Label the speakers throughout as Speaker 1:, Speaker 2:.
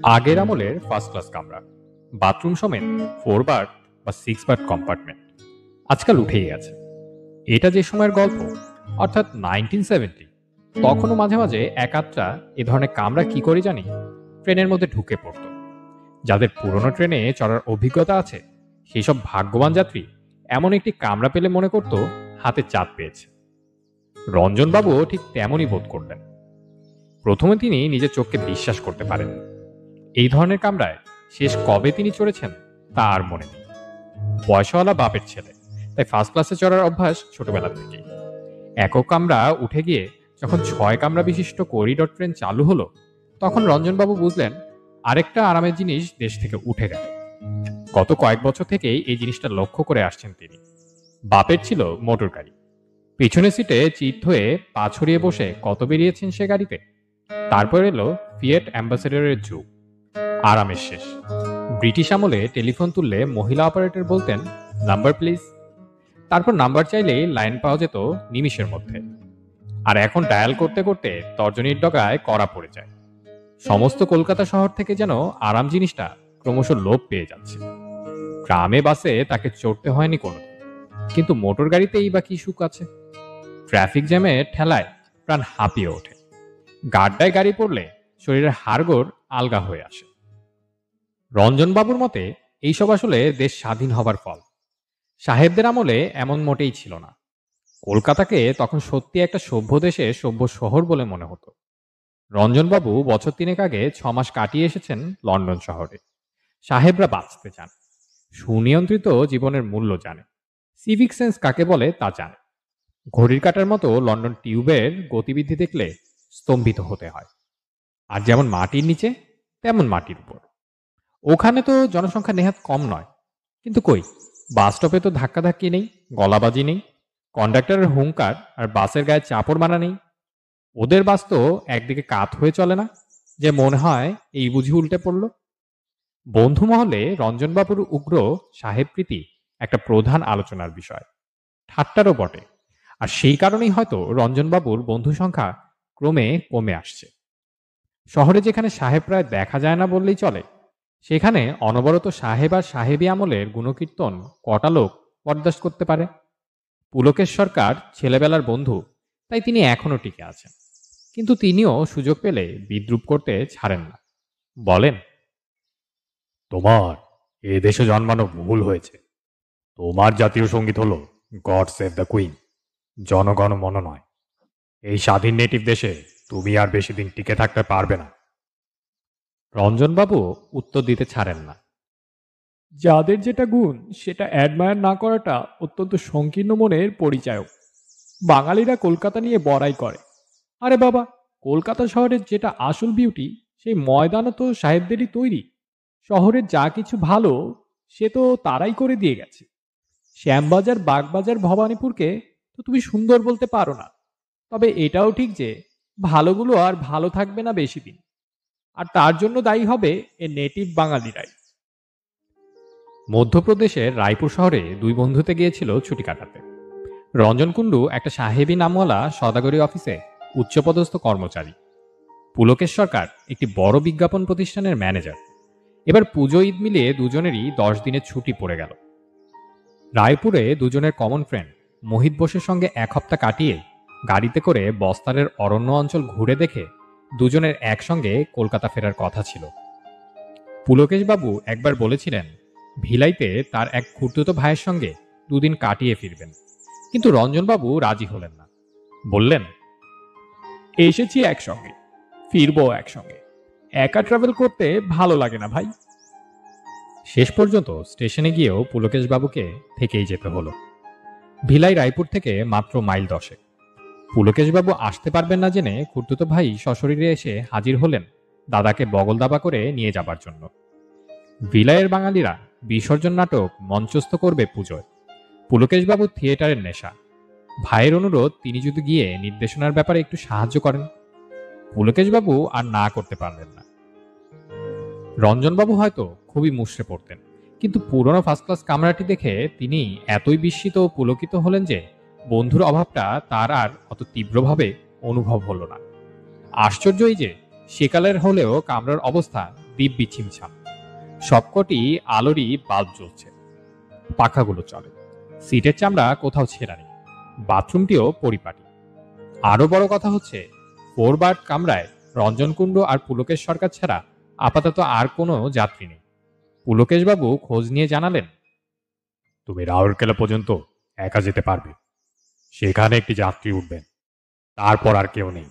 Speaker 1: আগের আমলের first class কামরা, বাথরুম সমেত 4 বার্থ বা 6 বার্থ কম্পার্টমেন্ট আজকাল উঠেই গেছে। এটা যে সময়ের গল্প, অর্থাৎ 1970, তখনও মাঝে মাঝে একাত্রা এ ধরনের কামরা কি করে জানি ট্রেনের মধ্যে ঢুকে পড়ত। যাদের পুরনো ট্রেনে চড়ার অভিজ্ঞতা আছে সেই সব ভাগ্যবান যাত্রী এমন একটি কামরা পেলে মনে করত হাতে চাঁদ পেয়েছে। রঞ্জনবাবুও ঠিক তেমনই বোধ করলেন। প্রথমে তিনি নিজের চোখকে বিশ্বাস করতে পারেন। এই ধরনের কামরায় শেষ কবে তিনি চড়েছেন তা আর মনে নেই। পয়সাওয়ালা বাপের ছেলে, তাই ফার্স্ট ক্লাসে চড়ার অভ্যাস ছোটবেলা থেকেই। একক কামরা উঠে গিয়ে যখন 6 কামরা বিশিষ্ট করিডোর ট্রেন চালু হলো, তখন রঞ্জনবাবু বুঝলেন আরেকটা আরামের জিনিস দেশ থেকে উঠে গেল। গত কয়েক বছর থেকেই এই জিনিসটা লক্ষ্য করে আসছেন তিনি। বাপের ছিল মোটর গাড়ি, পিছনের সিটে চিত হয়ে পা ছড়িয়ে বসে কত বেরিয়েছেন সে গাড়িতে। তারপর এলো ফিয়েট অ্যাম্বাসেডরের যুগ, আরামের শেষ। ব্রিটিশ আমলে টেলিফোন তুললে মহিলা অপারেটর বলতেন, নাম্বার প্লিজ। তারপর নাম্বার চাইলেই লাইন পাওয়া যেত নিমিষের মধ্যে। আর এখন ডায়াল করতে করতে তর্জনীর ডগায় কড়া পড়ে যায়। সমস্ত কলকাতা শহর থেকে যেন আরাম জিনিসটা ক্রমশ লোপ পেয়ে যাচ্ছে। গ্রামে বাসে তাকে চড়তে হয়নি কোনো, কিন্তু মোটর গাড়িতেই বা কি সুখ আছে। ট্রাফিক জ্যামে ঠেলায় প্রাণ হাঁপিয়ে ওঠে। গাড্ডায় গাড়ি পড়লে শরীরের হাড়গোড় আলগা হয়ে আসে। রঞ্জনবাবুর মতে এইসব আসলে দেশ স্বাধীন হবার ফল। সাহেবদের আমলে এমন মোটেই ছিল না। কলকাতাকে তখন সত্যি একটা সভ্য দেশে সভ্য শহর বলে মনে হতো। রঞ্জনবাবু বছর 3 আগে 6 মাস কাটিয়ে এসেছেন লন্ডন শহরে। সাহেবরা বাঁচতে চান, সুনিয়ন্ত্রিত জীবনের মূল্য জানে, সিভিক সেন্স কাকে বলে তা জানে। ঘড়ির কাটার মতো লন্ডন টিউবের গতিবিধি দেখলে স্তম্ভিত হতে হয়। আর যেমন মাটির নিচে তেমন মাটির উপর। ওখানে তো জনসংখ্যা নেহাত কম নয়, কিন্তু কই, বাস স্টপে তো ধাক্কাধাক্কি নেই, গলাবাজি নেই, কন্ডাক্টরের হুঙ্কার আর বাসের গায়ে চাপড় মারা নেই। ওদের বাস তো একদিকে কাত হয়ে চলে না, যে মনে হয় এই বুঝি উল্টে পড়ল। বন্ধু মহলে রঞ্জনবাবুর উগ্র সাহেব প্রীতি একটা প্রধান আলোচনার বিষয়, ঠাট্টারও বটে। আর সেই কারণেই হয়তো রঞ্জনবাবুর বন্ধু সংখ্যা ক্রমে কমে আসছে। শহরে যেখানে সাহেব প্রায় দেখা যায় না বললেই চলে, সেখানে অনবরত সাহেব আর সাহেবী আমলের গুণকীর্তন কটা লোক বরদাস্ত করতে পারে? পুলকেশ সরকার ছেলেবেলার বন্ধু, তাই তিনি এখনো টিকে আছেন। কিন্তু তিনিও সুযোগ পেলে বিদ্রুপ করতে ছাড়েন না। বলেন,
Speaker 2: তোমার এ দেশে জন্মানো ভুল হয়েছে। তোমার জাতীয় সঙ্গীত হলো গড সেভ দ্য কুইন, জনগণ মন নয়। এই স্বাধীন নেটিভ দেশে তুমি আর বেশি দিন টিকে থাকতে পারবে না।
Speaker 1: রঞ্জনবাবু উত্তর দিতে ছাড়েন না।
Speaker 3: যাদের যেটা গুণ সেটা অ্যাডমায়ার না করাটা অত্যন্ত সংকীর্ণ মনের পরিচায়ক। বাঙালিরা কলকাতা নিয়ে বড়াই করে। আরে বাবা, কলকাতা শহরের যেটা আসল বিউটি, সেই ময়দানও তো সাহেবদেরই তৈরি। শহরের যা কিছু ভালো সে তো তারাই করে দিয়ে গেছে। শ্যামবাজার, বাগবাজার, ভবানীপুরকে তো তুমি সুন্দর বলতে পারো না। তবে এটাও ঠিক যে ভালোগুলো আর ভালো থাকবে না বেশি দিন, আর তার জন্য দায়ী হবে এ নেটিভ বাঙালিরাই।
Speaker 1: মধ্যপ্রদেশের রায়পুর শহরে 2 বন্ধুতে গিয়েছিল ছুটি কাটাতে। রঞ্জন কুণ্ডু একটা সাহেবী নামওয়ালা সদাগরি অফিসে উচ্চপদস্থ কর্মচারী। পুলকেশ সরকার একটি বড় বিজ্ঞাপন প্রতিষ্ঠানের ম্যানেজার। এবার পুজো ঈদ মিলিয়ে দুজনেরই 10 দিনের ছুটি পড়ে গেল। রায়পুরে দুজনের কমন ফ্রেন্ড মোহিত বোসের সঙ্গে 1 সপ্তাহ কাটিয়ে গাড়িতে করে বস্তারের অরণ্য অঞ্চল ঘুরে দেখে দুজনের একসঙ্গে কলকাতা ফেরার কথা ছিল। পুলকেশবাবু একবার বলেছিলেন ভিলাইতে তার এক খুড়তুতো ভাইয়ের সঙ্গে 2 দিন কাটিয়ে ফিরবেন, কিন্তু রঞ্জনবাবু রাজি হলেন না। বললেন,
Speaker 3: এসেছি একসঙ্গে, ফিরবো একসঙ্গে। একা ট্রাভেল করতে ভালো লাগে না ভাই।
Speaker 1: শেষ পর্যন্ত স্টেশনে গিয়েও পুলকেশবাবুকে থেকেই যেতে হলো। ভিলাই রায়পুর থেকে মাত্র মাইল 10। পুলকেশবাবু আসতে পারবেন না জেনে খুড়তুতো ভাই সশরীরে এসে হাজির হলেন দাদাকে বগল দাবা করে নিয়ে যাবার জন্য। ভিলাইয়ের বাঙালিরা বিসর্জন নাটক মঞ্চস্থ করবে পুজোয়। পুলকেশবাবুর থিয়েটারের নেশা। ভাইয়ের অনুরোধ তিনি যদি গিয়ে নির্দেশনার ব্যাপারে একটু সাহায্য করেন। পুলকেশবাবু আর না করতে পারলেন না। রঞ্জনবাবু হয়তো খুবই মুষড়ে পড়তেন, কিন্তু পুরনো ফার্স্ট ক্লাস কামরাটি দেখে তিনি এতই বিস্মিত ও পুলকিত হলেন যে বন্ধুর অভাবটা তার আর অত তীব্রভাবে অনুভব হলো না। আশ্চর্য এই যে সেকালের হলেও কামরার অবস্থা দিব্যি ছিমছাম। সবকটি আলোরই বাল্ব জ্বলছে, পাখাগুলো চলে, সিটের চামড়া কোথাও ছেঁড়া নেই, বাথরুমটিও পরিপাটি। আরো বড় কথা হচ্ছে, 4 বার্থ কামরায় রঞ্জন কুণ্ডু আর পুলকেশ সরকার ছাড়া আপাতত আর কোনো যাত্রী নেই। পুলকেশবাবু খোঁজ নিয়ে জানালেন,
Speaker 2: তুমি রাউরকেলা পর্যন্ত একা যেতে পারবে। সেখানে একটি যাত্রী উঠবেন, তারপর আর কেউ নেই।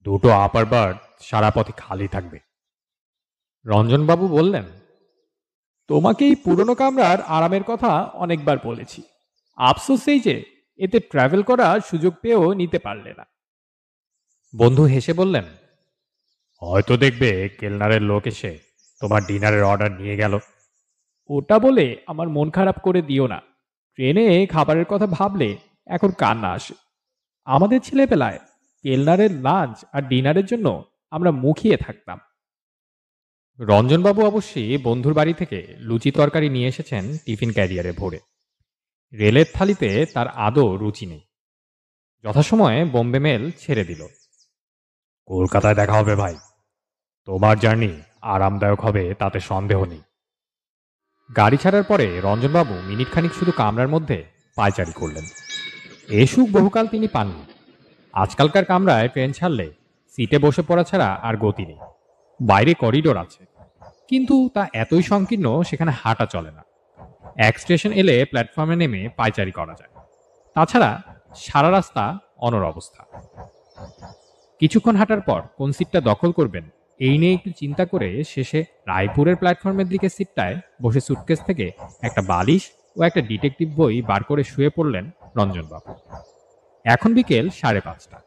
Speaker 2: দুটো আপার বার্থ সারা পথে খালি থাকবে।
Speaker 1: রঞ্জনবাবু বললেন,
Speaker 3: তোমাকে এই পুরনো কামরার আরামের কথা অনেকবার বলেছি, আফসোস এই যে এতে ট্রাভেল করার সুযোগ পেয়েও নিতে পারলে না।
Speaker 1: বন্ধু হেসে বললেন,
Speaker 2: হয়তো দেখবে কেলনারের লোক এসে তোমার ডিনারের অর্ডার নিয়ে গেল।
Speaker 3: ওটা বলে আমার মন খারাপ করে দিও না। ট্রেনে খাবারের কথা ভাবলে এখন কান্না আসে। আমাদের ছেলেবেলায় কেলনারের লাঞ্চ আর ডিনারের জন্য আমরা মুখিয়ে থাকতাম।
Speaker 1: রঞ্জনবাবু অবশ্যই বন্ধুর বাড়ি থেকে লুচি তরকারি নিয়ে এসেছেন টিফিন ক্যারিয়ারে ভরে। রেলের থালিতে তার আদৌ রুচি নেই। যথাসময়ে বোম্বে মেল ছেড়ে দিল।
Speaker 2: কলকাতায় দেখা হবে ভাই। তোমার জার্নি আরামদায়ক হবে তাতে সন্দেহ নেই।
Speaker 1: গাড়ি ছাড়ার পরে রঞ্জনবাবু মিনিট খানিক শুধু কামরার মধ্যে পায়চারি করলেন। এ সুখ বহুকাল তিনি পাননি। আজকালকার কামরায় ট্রেন ছাড়লে সিটে বসে পড়া ছাড়া আর গতি নেই। বাইরে করিডোর আছে, কিন্তু তা এতই সংকীর্ণ সেখানে হাঁটা চলে না। এক স্টেশন এলে প্ল্যাটফর্মে নেমে পায়চারি করা যায়, তাছাড়া সারা রাস্তা অনর অবস্থা। কিছুক্ষণ হাঁটার পর কোন সিটটা দখল করবেন এই নিয়ে একটু চিন্তা করে শেষে রায়পুরের প্ল্যাটফর্মের দিকে সিটটায় বসে সুটকেস থেকে একটা বালিশ ও একটা ডিটেকটিভ বই বার করে শুয়ে পড়লেন রঞ্জনবাবু। এখন বিকেল 5:30।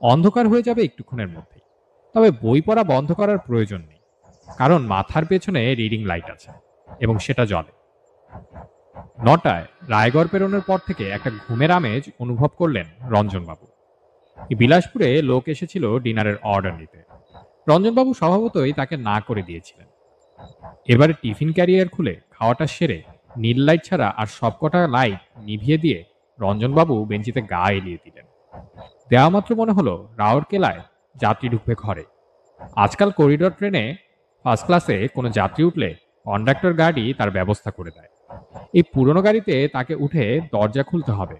Speaker 1: অন্ধকার হয়ে যাবে একটুক্ষণের মধ্যেই, তবে বই পড়া বন্ধ করার প্রয়োজন নেই, কারণ মাথার পেছনে রিডিং লাইট আছে এবং সেটা জ্বলে। 9টায় রায়গড় পেরোনোর পর থেকে একটা ঘুমের আমেজ অনুভব করলেন রঞ্জনবাবু। বিলাসপুরে লোক এসেছিল ডিনারের অর্ডার নিতে। রঞ্জনবাবু স্বভাবতই তাকে না করে দিয়েছিলেন। এবারে টিফিন ক্যারিয়ার খুলে খাওয়াটা সেরে নীল লাইট ছাড়া আর সবকটা লাইট নিভিয়ে দিয়ে রঞ্জনবাবু বেঞ্চিতে গা এলিয়ে দিলেন। দেওয়া মাত্র মনে হলো রাউরকেলায় যাত্রী ঢুকবে ঘরে। আজকাল করিডোর ট্রেনে ফার্স্ট ক্লাসে কোনো যাত্রী উঠলে কন্ডাক্টর গাড়ি তার ব্যবস্থা করে দেয়। এই পুরনো গাড়িতে তাকে উঠে দরজা খুলতে হবে।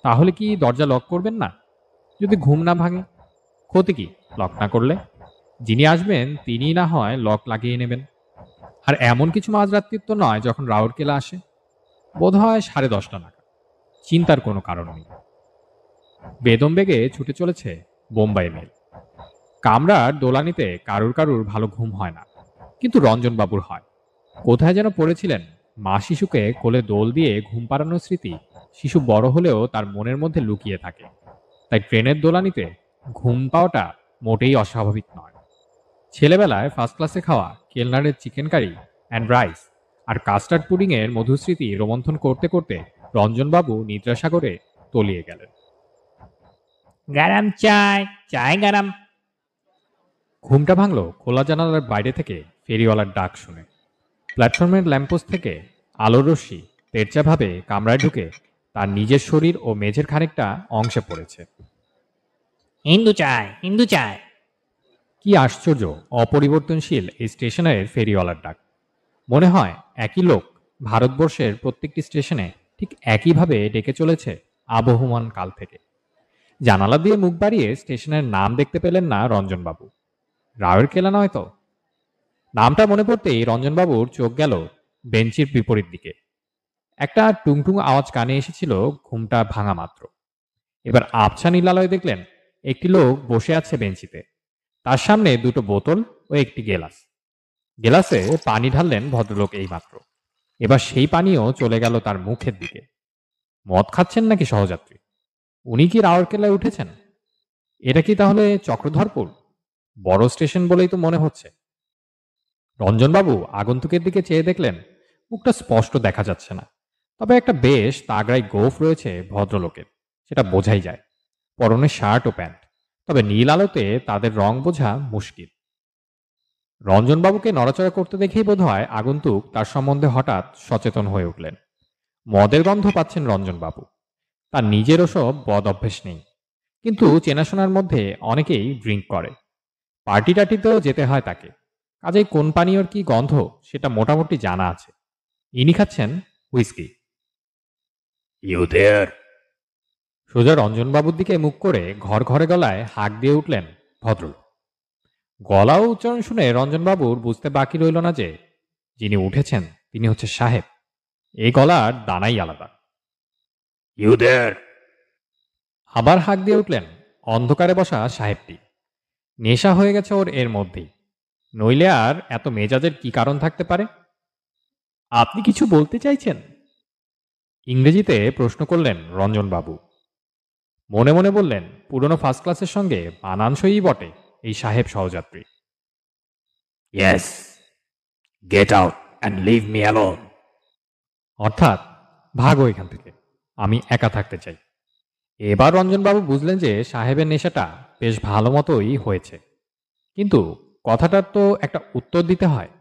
Speaker 1: তাহলে কি দরজা লক করবেন না? যদি ঘুম না ভাঙে, ক্ষতি কি লক না করলে? যিনি আসবেন তিনি না হয় লক লাগিয়ে নেবেন। আর এমন কিছু মাঝরাত্রির তো নয় যখন রাউরকেলা আসে। বোধ হয় 10:30 নাগাদ। চিন্তার কোনো কারণ নেই। বেদম বেগে ছুটে চলেছে বোম্বাই মেল। কামরার দোলানিতে কারুর কারুর ভালো ঘুম হয় না, কিন্তু রঞ্জনবাবুর হয়। কোথায় যেন পড়েছিলেন, মা শিশুকে কোলে দোল দিয়ে ঘুম পাড়ানোর স্মৃতি শিশু বড় হলেও তার মনের মধ্যে লুকিয়ে থাকে। তাই ট্রেনের দোলানিতে ঘুম পাওয়াটা মোটেই অস্বাভাবিক নয়। ছেলেবেলায় ফার্স্ট ক্লাসে খাওয়া কেলনারের চিকেন কারি অ্যান্ড রাইস আর কাস্টার্ড পুডিংয়ের মধুস্মৃতি রোমন্থন করতে করতে রঞ্জনবাবু নিদ্রাসাগরে তলিয়ে গেলেন।
Speaker 3: গরম চাই, চাই গরম।
Speaker 1: ঘুমটা ভাঙল খোলা জানালার বাইরে থেকে ফেরিওয়ালার ডাক শুনে। প্ল্যাটফর্মের ল্যাম্পোস্ট থেকে আলোর রশ্মি তেরচাভাবে কামরায় ঢুকে তার নিজের শরীর ও মেঝের খানিকটা অংশে পড়েছে।
Speaker 3: হিন্দু চাই, হিন্দু চাই।
Speaker 1: কি আশ্চর্য অপরিবর্তনশীল এই স্টেশনের ফেরিওয়ালার ডাক। মনে হয় একই লোক ভারতবর্ষের প্রত্যেকটি স্টেশনে ঠিক একইভাবে ডেকে চলেছে আবহমান কাল থেকে। জানালা দিয়ে মুখ বাড়িয়ে স্টেশনের নাম দেখতে পেলেন না রঞ্জনবাবু। রাউরকেলা নয় তো। নামটা মনে পড়তেই রঞ্জনবাবুর চোখ গেল বেঞ্চির বিপরীত দিকে। একটা টুংটুং আওয়াজ কানে এসেছিল ঘুমটা ভাঙা মাত্র। এবার আবছা নীলালয়ে দেখলেন একটি লোক বসে আছে বেঞ্চিতে। তার সামনে দুটো বোতল ও একটি গেলাস। গেলাসে পানি ঢাললেন ভদ্রলোক এইমাত্র। এবার সেই পানিও চলে গেল তার মুখের দিকে। মদ খাচ্ছেন নাকি সহযাত্রী? উনি কি রাউরকেলায় উঠেছেন? এটা কি তাহলে চক্রধরপুর? বড় স্টেশন বলেই তো মনে হচ্ছে। রঞ্জনবাবু আগন্তুকের দিকে চেয়ে দেখলেন মুখটা স্পষ্ট দেখা যাচ্ছে না, তবে একটা বেশ তাগড়াই গোঁফ রয়েছে ভদ্রলোকের, সেটা বোঝাই যায়। পরনে শার্ট ও প্যান্ট, তবে নীল আলোতে তাদের রং বোঝা মুশকিল। রঞ্জনবাবুকে নড়াচড়া করতে দেখেই বোধ হয় আগন্তুক তার সম্বন্ধে হঠাৎ সচেতন হয়ে উঠলেন। মদের গন্ধ পাচ্ছেন রঞ্জনবাবু। তার নিজের ওসব বদ অভ্যেস নেই, কিন্তু চেনাশোনার মধ্যে অনেকেই ড্রিঙ্ক করে। পার্টি টার্টিতেও যেতে হয় তাকে। কাজেই কোন পানীয়র কি গন্ধ সেটা মোটামুটি জানা আছে। ইনি খাচ্ছেন হুইস্কি।
Speaker 2: You there.
Speaker 1: সোজা রঞ্জনবাবুর দিকে মুখ করে ঘর ঘরে গলায় হাঁক দিয়ে উঠলেন ভদ্রলোক। গলা ও উচ্চারণ শুনে রঞ্জনবাবুর বুঝতে বাকি রইল না যে যিনি উঠেছেন তিনি হচ্ছে সাহেব। এই গলার দানাই আলাদা।
Speaker 2: You there.
Speaker 1: আবার হাঁক দিয়ে উঠলেন অন্ধকারে বসা সাহেবটি। নেশা হয়ে গেছে ওর এর মধ্যেই, নইলে আর এত মেজাজের কি কারণ থাকতে পারে?
Speaker 3: আপনি কিছু বলতে চাইছেন?
Speaker 1: ইংরেজিতে প্রশ্ন করলেন রঞ্জনবাবু। মনে মনে বললেন, পুরনো ফার্স্ট ক্লাসের সঙ্গে মানানসই বটে এই সাহেব সহযাত্রী।
Speaker 2: Yes, get out and leave me alone.
Speaker 1: অর্থাৎ ভাগো এখান থেকে, আমি একা থাকতে চাই। এবার রঞ্জনবাবু বুঝলেন যে সাহেবের নেশাটা বেশ ভালো মতোই হয়েছে, কিন্তু কথাটার তো একটা উত্তর দিতে হয়।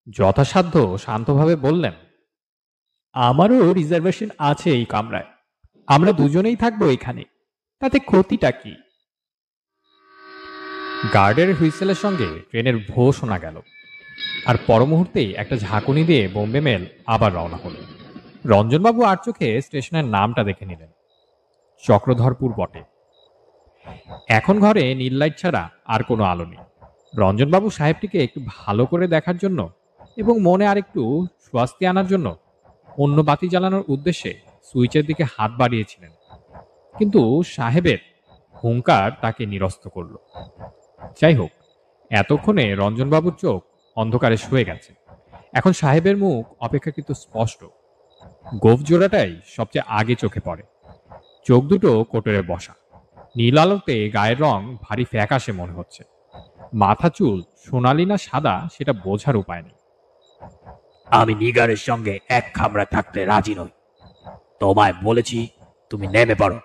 Speaker 1: যথাসাধ্য শান্তভাবে বললেন,
Speaker 3: আমারও রিজার্ভেশন আছে এই কামরায়। আমরা দুজনেই থাকবো এখানে, তাতে ক্ষতিটা কি?
Speaker 1: গার্ডের হুইসেলের সঙ্গে ট্রেনের ভো শোনা গেল, আর পর মুহূর্তেই একটা ঝাঁকুনি দিয়ে বোম্বে মেল আবার রওনা হলো। রঞ্জনবাবু আর চোখে স্টেশনের নামটা দেখে নিলেন, চক্রধরপুর বটে। এখন ঘরে নীল লাইট ছাড়া আর কোনো আলো নেই। রঞ্জনবাবু সাহেবটিকে একটু ভালো করে দেখার জন্য এবং মনে আর একটু স্বস্তি আনার জন্য অন্য বাতি জ্বালানোর উদ্দেশ্যে সুইচের দিকে হাত বাড়িয়েছিলেন, কিন্তু সাহেবের হুঙ্কার তাকে নিরস্ত করল। যাই হোক, এতক্ষণে রঞ্জনবাবুর চোখ অন্ধকারে শুয়ে গেছে। এখন সাহেবের মুখ অপেক্ষাকৃত স্পষ্ট। গোঁফ জোড়াটাই সবচেয়ে আগে চোখে পড়ে। চোখ দুটো কোটরে বসা, নীল আলোতে গায়ের রং ভারী ফ্যাকাশে মনে হচ্ছে। মাথা চুল সোনালি না সাদা সেটা বোঝার উপায় নেই।
Speaker 2: আমি নিগারের সঙ্গে এক কামরা থাকতে রাজি নই। তোমায় বলেছি তুমি নেমে পড়ো।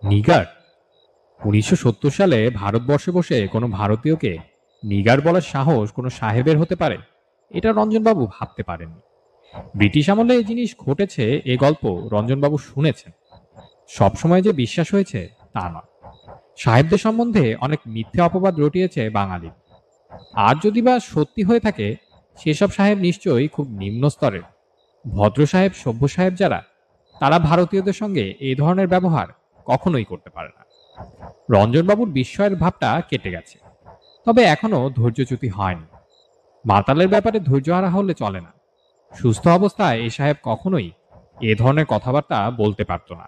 Speaker 1: নিগার? 1970 সালে ভারতবর্ষে বসে কোনো ভারতীয়কে নিগার বলার সাহস কোনো সাহেবের হতে পারে, এটা রঞ্জনবাবু ভাবতে পারেননি। ব্রিটিশ আমলে এই জিনিস ঘটেছে এ গল্প রঞ্জনবাবু শুনেছেন, সবসময় যে বিশ্বাস হয়েছে তা নয়। সাহেবদের সম্বন্ধে অনেক মিথ্যে অপবাদ রটিয়েছে বাঙালি। আর যদি বা সত্যি হয়ে থাকে, সেসব সাহেব নিশ্চয়ই খুব নিম্ন স্তরের। ভদ্র সাহেব, সভ্য সাহেব যারা, তারা ভারতীয়দের সঙ্গে এই ধরনের ব্যবহার কখনোই করতে পারে না। রঞ্জনবাবুর বিস্ময়ের ভাবটা কেটে গেছে, তবে এখনো ধৈর্যচ্যুতি হয়নি। মাতালের ব্যাপারে ধৈর্যহারা হলে চলে না। সুস্থ অবস্থায় এ সাহেব কখনোই এ ধরনের কথাবার্তা বলতে পারত না।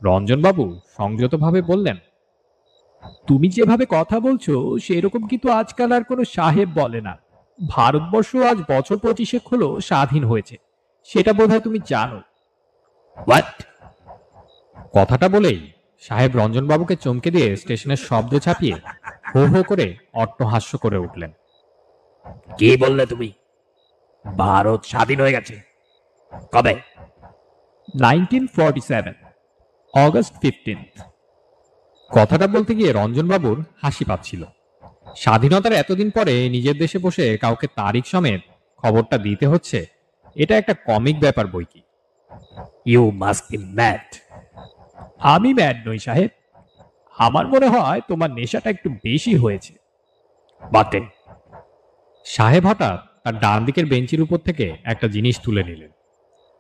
Speaker 1: রঞ্জনবাবু সংযতভাবে বললেন,
Speaker 3: তুমি যেভাবে কথা বলছো সেরকম কিন্তু আজকাল আর কোনো সাহেব বলে না। ভারতবর্ষ আজ বছর 25 হলো স্বাধীন হয়েছে, সেটা বোধহয় তুমি জানো।
Speaker 2: হোয়াট?
Speaker 1: কথাটা বলেই সাহেব রঞ্জনবাবুকে চমকে দিয়ে স্টেশনের শব্দ ছাপিয়ে হো হো করে অট্টহাস্য করে উঠলেন।
Speaker 2: কি বললে তুমি? ভারত স্বাধীন হয়ে গেছে কবে?
Speaker 3: 1947, অগস্ট 15।
Speaker 1: কথাটা বলতে গিয়ে রঞ্জনবাবুর হাসি পাচ্ছিল। স্বাধীনতার এতদিন পরে নিজের দেশে বসে কাউকে তারিখ সমেত খবরটা দিতে হচ্ছে, এটা একটা কমিক ব্যাপার বই কি।
Speaker 2: You must be mad.
Speaker 3: আমি ম্যাড নই সাহেব, আমার মনে হয় তোমার নেশাটা একটু বেশি হয়েছে।
Speaker 2: বটে।
Speaker 1: সাহেব হঠাৎ তার ডান দিকের বেঞ্চির উপর থেকে একটা জিনিস তুলে নিলেন।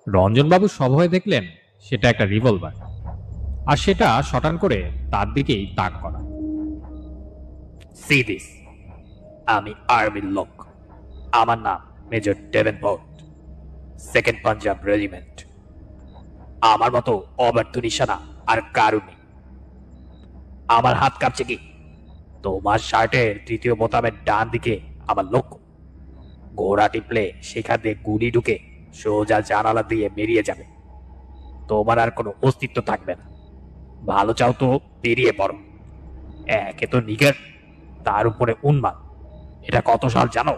Speaker 1: রঞ্জনবাবু সভয়ে দেখলেন সেটা একটা রিভলভার, আর সেটা শটান করে তার দিকেই তাক করা।
Speaker 2: C this. আমি আর্মির লোক। আমার নাম major Davenport, second Punjab regiment. আমার মতো অব্যর্থ নিশানা আর কারু নেই। আমার হাত কাঁপছে কি? তোমার শার্টের তৃতীয় বোতামের ডান দিকে আমার লক্ষ্য। ঘোড়া টিপলে সেখান দিয়ে গুলি ঢুকে সোজা জানালা দিয়ে বেরিয়ে যাবে। তোমার আর কোনো অস্তিত্ব থাকবে না। ভালো চাও তো বেরিয়ে পড়ো। একে তো নিগার, তার উপরে উন্মাদ। এটা কত সাল জানো?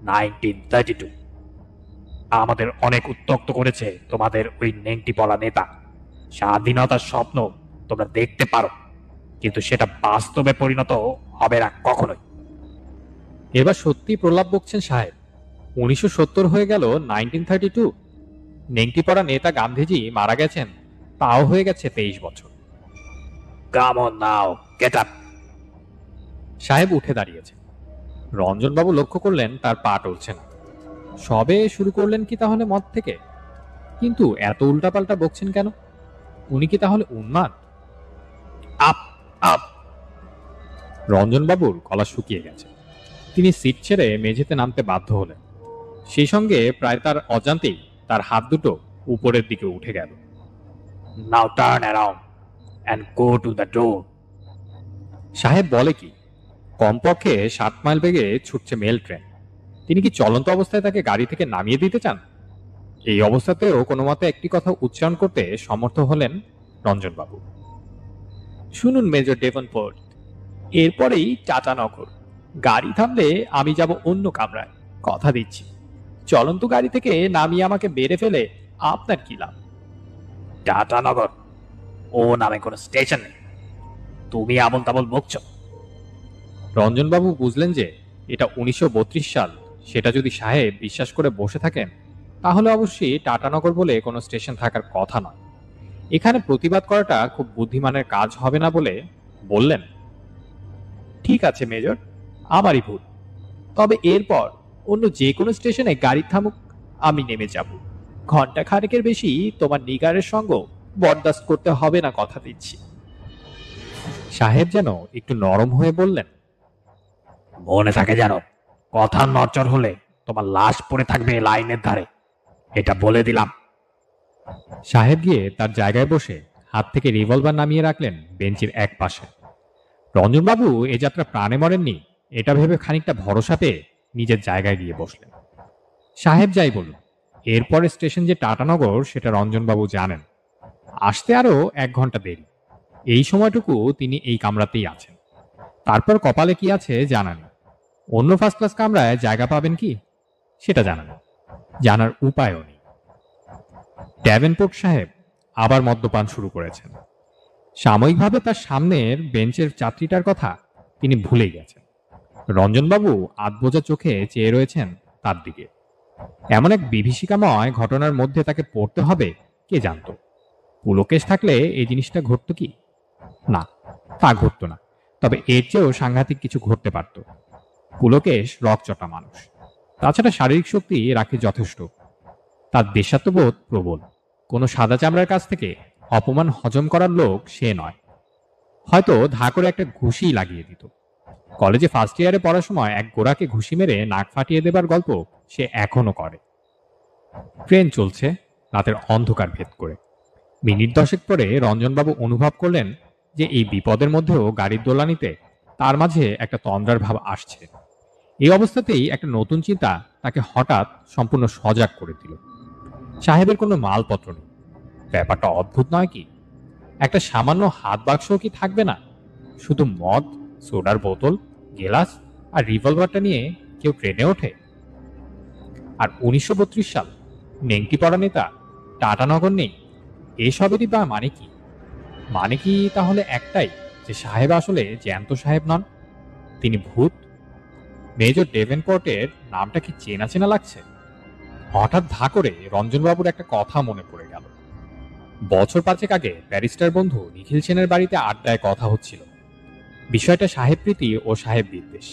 Speaker 2: 1932। আমাদের অনেক উত্ত্যক্ত করেছে তোমাদের ওই নেংটি পলা নেতা। স্বাধীনতার স্বপ্ন তোমরা দেখতে পারো, কিন্তু সেটা বাস্তবে পরিণত হবে না কখনোই।
Speaker 1: এবার সত্যি প্রলাপ বকছেন সাহেব। 1970 হয়ে গেল 1932। নেংটি পড়া নেতা গান্ধীজি মারা গেছেন, তাও হয়ে গেছে 23 বছর।
Speaker 2: Come on now, get up.
Speaker 1: সাহেব উঠে দাঁড়িয়েছে। রঞ্জনবাবু লক্ষ্য করলেন তার পা টলছে না। সবে শুরু করলেন কি তাহলে মদ থেকে? কিন্তু এত উল্টাপাল্টা বকছেন কেন? উনি কি তাহলে উন্মাদ? Up up! রঞ্জনবাবুর গলা শুকিয়ে গেছে। তিনি সিট ছেড়ে মেঝেতে নামতে বাধ্য হলেন। সেই সঙ্গে প্রায় তার অজান্তেই তার হাত দুটো উপরের দিকে উঠে গেল। Now turn around and go to the door. সাহেব বলে কি? কমপক্ষে 7 মাইল বেগে ছুটছে মেল ট্রেন। তিনি কি চলন্ত অবস্থায় তাকে গাড়ি থেকে নামিয়ে দিতে চান? এই অবস্থাতেও কোনো মতে একটি কথা উচ্চারণ করতে সমর্থ হলেন রঞ্জনবাবু। শুনুন মেজর ডেভনপোর্ট, এরপরেই টাটানগর। গাড়ি থামলে আমি যাব অন্য কামরায়, কথা দিচ্ছি। চলন্ত গাড়ি থেকে নামিয়ে আমাকে বেড়ে ফেলে আপনার কি লাভ? টাটানগর ও নামে কোনো স্টেশন নেই। তুমি আবল তাবল বকছ। রঞ্জনবাবু বুঝলেন যে এটা 1932 সাল। সেটা যদি সাহেব বিশ্বাস করে বসে থাকেন তাহলে অবশ্যই টাটানগর বলে কোনো স্টেশন থাকার কথা নয়। এখানে প্রতিবাদ করাটা খুব বুদ্ধিমানের কাজ হবে না বলে বললেন, ঠিক আছে মেজর, আমারই ভুল। তবে এরপর অন্য যে কোনো স্টেশনে গাড়ি থামুক, আমি নেমে যাব। ঘন্টা খানেকের বেশি তোমার নিগারের সঙ্গ বরদাস্ত করতে হবে না, কথা দিচ্ছি। সাহেব যেন একটু নরম হয়ে বললেন, মনে থাকে যেন কথা নড়চড় হলে তোমার লাশ পড়ে থাকবে লাইনের ধারে, এটা বলে দিলাম। সাহেব গিয়ে তার জায়গায় বসে হাত থেকে রিভলভার নামিয়ে রাখলেন বেঞ্চের এক পাশে। রঞ্জনবাবু এ যাত্রা প্রাণে মরেননি এটা ভেবে খানিকটা ভরসা পেয়ে নিজের জায়গায় গিয়ে বসলেন। সাহেব যাই বলুন, এরপরে স্টেশন যে টাটানগর সেটা রঞ্জনবাবু জানেন। আসতে আরো 1 ঘন্টা দেরি। এই সময়টুকু তিনি এই কামরাতেই আছেন। তারপর কপালে কি আছে জানা নেই। অন্য ফার্স্ট ক্লাস কামরায় জায়গা পাবেন কি সেটা জানা নেই, জানার উপায়ও নেই। ড্যাভেনপোর্ট সাহেব আবার মদ্যপান শুরু করেছেন। সাময়িকভাবে তার সামনের বেঞ্চের যাত্রীটার কথা তিনি ভুলেই গেছেন। রঞ্জনবাবু আধবোঝা চোখে চেয়ে রয়েছেন তার দিকে। এমন এক বিভীষিকাময় ঘটনার মধ্যে তাকে পড়তে হবে কে জানত। পুলকেশ থাকলে এই জিনিসটা ঘটত কি? না, তা ঘটত না। তবে এর চেয়েও সাংঘাতিক কিছু ঘটতে পারত। পুলকেশ রকচটা মানুষ, তাছাড়া শারীরিক শক্তি রাখে যথেষ্ট। তার দেশাত্মবোধ প্রবল। কোনো সাদা চামড়ার কাছ থেকে অপমান হজম করার লোক সে নয়। হয়তো ধা করে একটা ঘুষি লাগিয়ে দিত। কলেজে ফার্স্ট ইয়ারে পড়ার সময় এক গোড়াকে ঘুষি মেরে নাক ফাটিয়ে দেবার গল্প সে এখনো করে। ট্রেন চলছে রাতের অন্ধকার ভেদ করে। মিনিট 10 পরে রঞ্জনবাবু অনুভব করলেন যে এই বিপদের মধ্যেও গাড়ির দোলানিতে তার মাঝে একটা তন্দ্রার ভাব আসছে। এই অবস্থাতেই একটা নতুন চিন্তা তাকে হঠাৎ সম্পূর্ণ সজাগ করে দিল। সাহেবের কোনো মালপত্র নেই। ব্যাপারটা অদ্ভুত নয় কি? একটা সামান্য হাত বাক্সও কি থাকবে না? শুধু মদ, সোডার বোতল, গেলাস আর রিভলভারটা নিয়ে কেউ ট্রেনে ওঠে? আর 1932 সাল, নেংটি পড়া নেতা, টাটানগর নেই। এসবেরই বা মানে কি? মানে কি তাহলে একটাই, যে সাহেব আসলে জ্যান্ত সাহেব নন, তিনি ভূত। মেজর ডেভেনপোর্টের নামটা কি চেনা চেনা লাগছে? হঠাৎ ধা করে রঞ্জনবাবুর একটা কথা মনে পড়ে গেল। বছর 5 আগে ব্যারিস্টার বন্ধু নিখিল সেনের বাড়িতে আড্ডায় কথা হচ্ছিল। বিষয়টা সাহেব প্রীতি ও সাহেব বিদ্বেষ।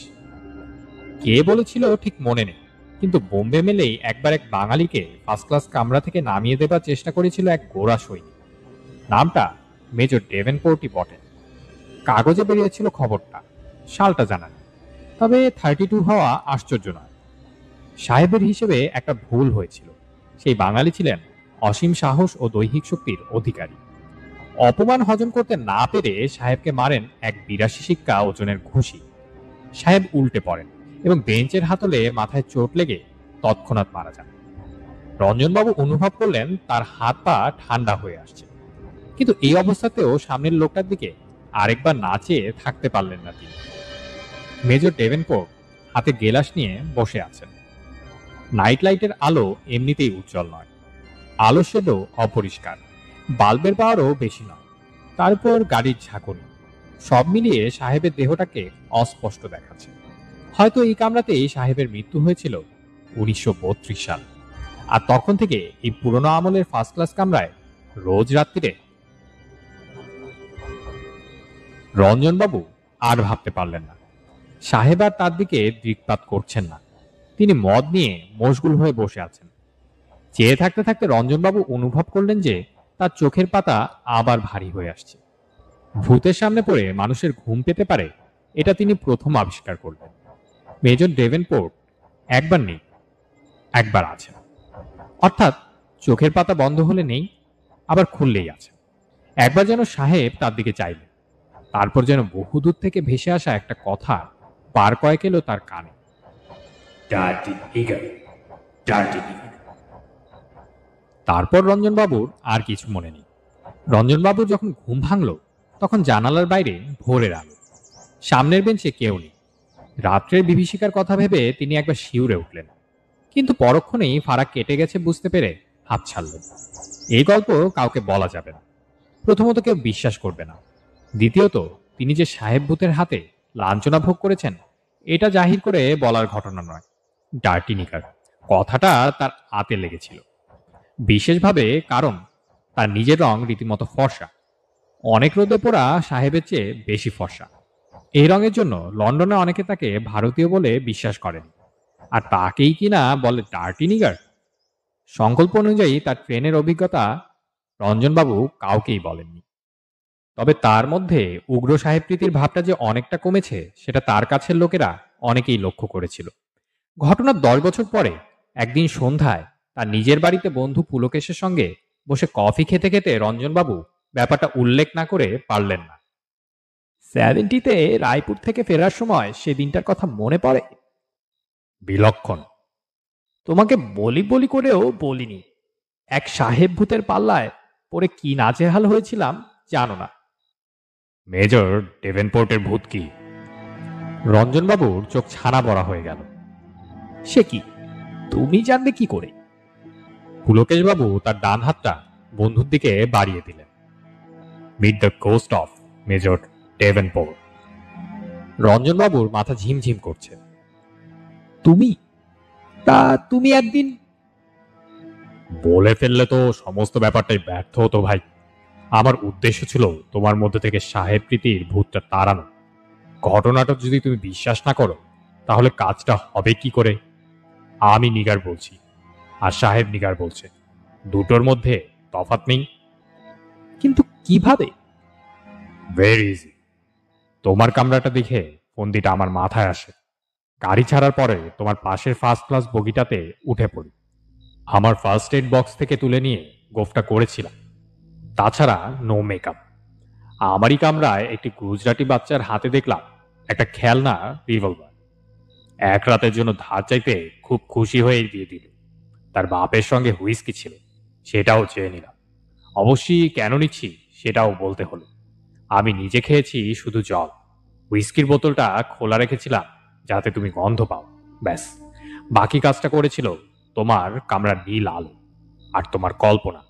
Speaker 1: কে বলেছিল ঠিক মনে নেই, কিন্তু বোম্বে মেলেই একবার এক বাঙালিকে ফার্স্ট ক্লাস কামরা থেকে নামিয়ে দেবার চেষ্টা করেছিল এক গোরা সৈনিক। নামটা মেজর ডেভেনপোর্টই বটে। কাগজে বেরিয়েছিল খবরটা, সালটা জানা নেই। তবে 32 হওয়া আশ্চর্য নয়। সাহেবের হিসেবে একটা ভুল হয়েছিল। সেই বাঙালি ছিলেন অসীম সাহস ও দৈহিক শক্তির অধিকারী। অপমান হজম করতে না পেরে সাহেবকে মারেন এক 82 সিক্কা ওজনের ঘুষি। সাহেব উল্টে পড়েন এবং বেঞ্চের হাতলে মাথায় চোট লেগে তৎক্ষণাৎ মারা যান। রঞ্জনবাবু অনুভব করলেন তার হাত পা ঠান্ডা হয়ে আসছে। কিন্তু এই অবস্থাতেও সামনের লোকটার দিকে আরেকবার না চেয়ে থাকতে পারলেন না তিনি। মেজর ডেভেনপোর্ট হাতে গেলাস নিয়ে বসে আছেন। নাইট লাইটের আলো এমনিতেই উজ্জ্বল নয়। আলো শেডও অপরিষ্কার। বাল্বের পাওয়ারও বেশি নয়। তারপর গাড়ির ঝাঁকুনি, সব মিলিয়ে সাহেবের দেহটাকে অস্পষ্ট দেখাচ্ছে। হয়তো এই কামরাতেই সাহেবের মৃত্যু হয়েছিল 1932 সাল। আর তখন থেকে এই পুরনো আমলের ফার্স্ট ক্লাস কামরায় রোজ রাত্রিরে। রঞ্জনবাবু আর ভাবতে পারলেন না। সাহেব আর তার দিকে দৃকপাত করছেন না। তিনি মদ নিয়ে মশগুল হয়ে বসে আছেন। চেয়ে থাকতে থাকতে রঞ্জনবাবু অনুভব করলেন যে তার চোখের পাতা আবার ভারী হয়ে আসছে। ভূতের সামনে পড়ে মানুষের ঘুম পেতে পারে, এটা তিনি প্রথম আবিষ্কার করলেন। মেজর ডেভেনপোর্ট একবার নেই, একবার আছেন। অর্থাৎ চোখের পাতা বন্ধ হলে নেই, আবার খুললেই আছে। একবার যেন সাহেব তার দিকে চাইলেন, তারপর যেন বহুদূর থেকে ভেসে আসা একটা কথা পার কয়েক এলো তার কানে। তারপর রঞ্জনবাবুর আর কিছু মনে নেই। রঞ্জনবাবুর যখন ঘুম ভাঙল, তখন জানালার বাইরে ভোরের আলো। সামনের বেঞ্চে কেউ নেই। রাত্রের বিভীষিকার কথা ভেবে তিনি একবার শিউরে উঠলেন, কিন্তু পরক্ষণেই ফারাক কেটে গেছে বুঝতে পেরে হাত ছাড়লেন। এই গল্প কাউকে বলা যাবে না। প্রথমত, কেউ বিশ্বাস করবে না। দ্বিতীয়ত, তিনি যে সাহেব ভূতের হাতে লাঞ্ছনা ভোগ করেছেন, এটা জাহির করে বলার ঘটনা নয়। ডার্টি নিকার কথাটা তার হাতে লেগেছিল, বিশেষভাবে কারণ তার নিজের রং রীতিমতো ফর্সা। অনেক রোদে পোড়া সাহেবের চেয়ে বেশি ফর্সা। এই রঙের জন্য লন্ডনে অনেকে তাকে ভারতীয় বলে বিশ্বাস করেন, আর তাকেই কিনা বলে ডার্টি নিগার। সংকল্প অনুযায়ী তার ট্রেনের অভিজ্ঞতা রঞ্জনবাবু কাউকেই বলেননি। তবে তার মধ্যে উগ্র সাহেব প্রীতির ভাবটা যে অনেকটা কমেছে, সেটা তার কাছের লোকেরা অনেকেই লক্ষ্য করেছিল। ঘটনার 10 বছর পরে একদিন সন্ধ্যায় তার নিজের বাড়িতে বন্ধু পুলকেশের সঙ্গে বসে কফি খেতে খেতে রঞ্জনবাবু ব্যাপারটা উল্লেখ না করে পারলেন না।
Speaker 3: 70-তে রায়পুর থেকে ফেরার সময় সে দিনটার কথা মনে পড়ে।
Speaker 2: বিলক্ষণ।
Speaker 3: তোমাকে বলি বলি করেও বলিনি, এক সাহেব ভূতের পাল্লায় পরে কি নাজেহাল হয়েছিলাম জানো না।
Speaker 2: মেজর ডেভেনপোর্টের ভূত কি?
Speaker 1: রঞ্জনবাবুর চোখ ছানা বড়া হয়ে গেল।
Speaker 3: সে কি, তুমি জানবে কি করে?
Speaker 1: পুলকেশবাবু তার ডান হাতটা বন্ধুর দিকে বাড়িয়ে দিলেন।
Speaker 2: Meet the ghost of major Davenport.
Speaker 1: রঞ্জনবাবুর মাথা ঝিমঝিম করছে।
Speaker 3: তুমি তুমি একদিন
Speaker 2: বলে ফেললে তো সমস্ত ব্যাপারটাই ব্যর্থ হতো ভাই। আমার উদ্দেশ্য ছিল তোমার মধ্যে থেকে সাহেব প্রীতির ভূতটা তাড়ানো। ঘটনাটা যদি তুমি বিশ্বাস না করো, তাহলে কাজটা হবে কি করে? আমি নিগার বলছি, আর সাহেব নিগার বলছে, দুটোর মধ্যে তফাৎ নেই।
Speaker 3: কিন্তু কিভাবে?
Speaker 2: Very easy. তোমার কামরাটা দেখে ফন্দিটা আমার মাথায় আসে। গাড়ি ছাড়ার পরে তোমার পাশের ফার্স্ট ক্লাস বগিটাতে উঠে পড়ি। আমার ফার্স্ট এড বক্স থেকে তুলে নিয়ে গোফটা করেছিলাম। তাছাড়া নো মেকআপ। আমারই কামরায় একটি গুজরাটি বাচ্চার হাতে দেখলাম একটা খেলনা রিভলভার। এক রাতের জন্য ধার চাইতে খুব খুশি হয়ে দিয়ে দিল। তার বাপের সঙ্গে হুইস্কি ছিল, সেটাও চেয়ে নিলাম। অবশ্যই কেন নিচ্ছি সেটাও বলতে হলো। আমি নিজে খেয়েছি শুধু জল। হুইস্কির বোতলটা খোলা রেখেছিলাম যাতে তুমি গন্ধ পাও, ব্যাস। বাকি কাজটা করেছিল তোমার কামরার নীল আলো আর তোমার কল্পনা।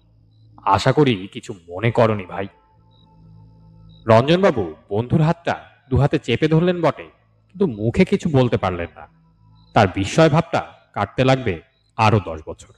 Speaker 2: আশা করি কিছু মনে করনি ভাই।
Speaker 1: রঞ্জনবাবু বন্ধুর হাতটা দুহাতে চেপে ধরলেন বটে, কিন্তু মুখে কিছু বলতে পারলেন না। তার বিস্ময় ভাবটা কাটতে লাগবে আরো 10 বছর।